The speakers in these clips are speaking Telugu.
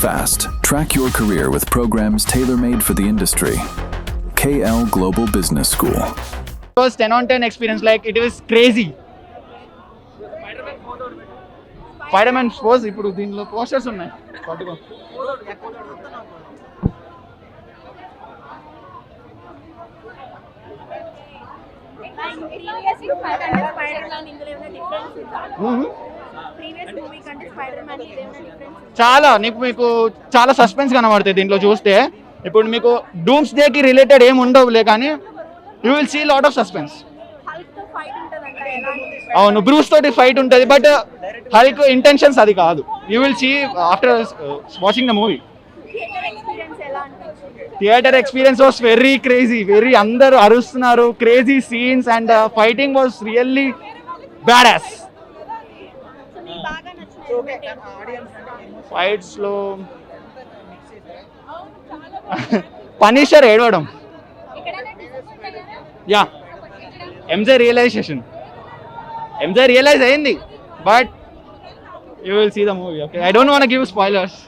fast. Track your career with programs tailor-made for the industry. KL Global Business School. It was 10 on 10 experience, like it was crazy. Spider-Man pose ఇప్పుడు దీనిలో పోస్టర్స్ ఉన్నాయి పట్టుకో. చాలా మీకు చాలా సస్పెన్స్ కనబడుతుంది దీంట్లో చూస్తే. ఇప్పుడు మీకు డూమ్స్ డేకి రిలేటెడ్ ఏమి ఉండవులే కానీ you will see lot of suspense. అవును, బ్రూస్ తోటి ఫైట్ ఉంటుంది, బట్ హల్క్ ఇంటెన్షన్స్ అది కాదు. You will see after watching the movie. Theatre experience was very crazy, అందరూ అరుస్తున్నారు, crazy scenes and fighting was really badass. Fights లో పనిషర్ ఏడవడం, యా ఎంజే రియలైజ్ అయింది, but you will see the movie. Okay, I don't want give spoilers.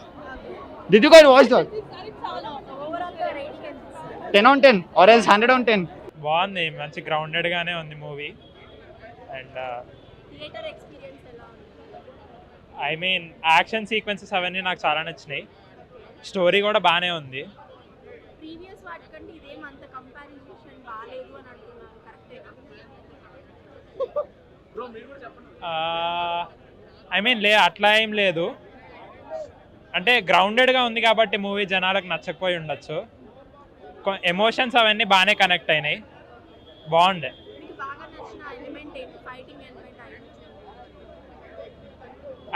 Did you guys watch that? 10 on 10 or else 100 on 10. బాగుంది, మంచి గ్రౌండెడ్ గానే ఉంది movie. And I mean action sequences అవన్నీ నాకు చాలా నచ్చినాయి. స్టోరీ కూడా బాగానే ఉంది. ఐ మీన్ అట్లా ఏం లేదు, అంటే గ్రౌండెడ్గా ఉంది కాబట్టి మూవీ జనాలకు నచ్చకపోయి ఉండొచ్చు. ఎమోషన్స్ అవన్నీ బాగానే కనెక్ట్ అయినాయి, బాగుండే.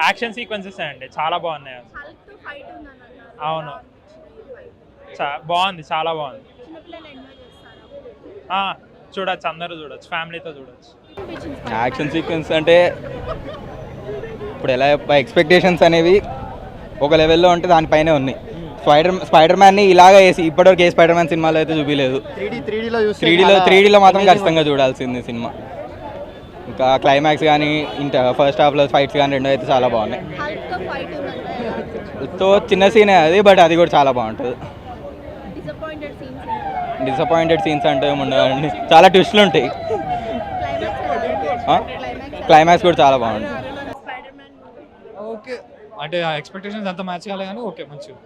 యాక్షన్ సీక్వెన్సెస్ అండి చాలా బాగున్నాయి. అవును, బాగుంది, చాలా బాగుంది. చూడొచ్చు, అందరూ చూడొచ్చు, ఫ్యామిలీతో చూడొచ్చు. యాక్షన్ సీక్వెన్స్ అంటే ఇప్పుడు ఎలా ఎక్స్పెక్టేషన్స్ అనేవి ఒక లెవెల్లో ఉంటే దానిపైనే ఉన్నాయి. స్పైడర్ మ్యాన్ని ఇలాగా వేసి ఇప్పటివరకు ఏ స్పైడర్ మ్యాన్ సినిమాలో అయితే చూపించలేదు. 3Dలో మాత్రం ఖచ్చితంగా చూడాల్సింది సినిమా. ఇంకా క్లైమాక్స్ కానీ ఫస్ట్ హాఫ్లో ఫైట్స్ కానీ రెండు అయితే చాలా బాగున్నాయి. సో చిన్న సీనే అది, బట్ అది కూడా చాలా బాగుంటుంది. డిసప్పాయింటెడ్ సీన్స్ అంటే ఉండవండి, చాలా ట్విస్టులు ఉంటాయి. క్లైమాక్స్ కూడా చాలా బాగుంటుంది. ఓకే, అంటే ఎక్స్పెక్టేషన్స్ అంత మ్యాచ్ కాలే కానీ ఓకే, మంచిగా.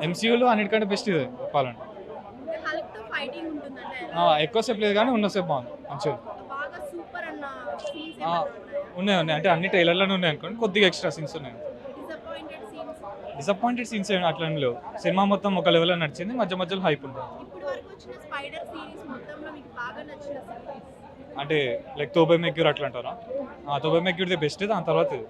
ఎంసీయూలో అన్నిటికంటే బెస్ట్ ఇది చెప్పాలంటే. ఎక్కువసేపు లేదు కానీ ఉన్నసేపు బాగుంది, మంచిగా ఉన్నాయి. అంటే అన్ని ట్రైలర్లోనే ఉన్నాయి అనుకోండి, కొద్దిగా ఎక్స్ట్రా సీన్స్ ఉన్నాయి. డిసప్పాయింటెడ్ సీన్స్ అట్లా లేవు. సినిమా మొత్తం ఒక లెవెల్లో నడిచింది, మధ్యలో హైప్ ఉంటుంది. అంటే లైక్ తోబే మెగ్యూర్ అట్లా అంటారా? తోబే మెగ్యూర్ది బెస్ట్, దాని తర్వాత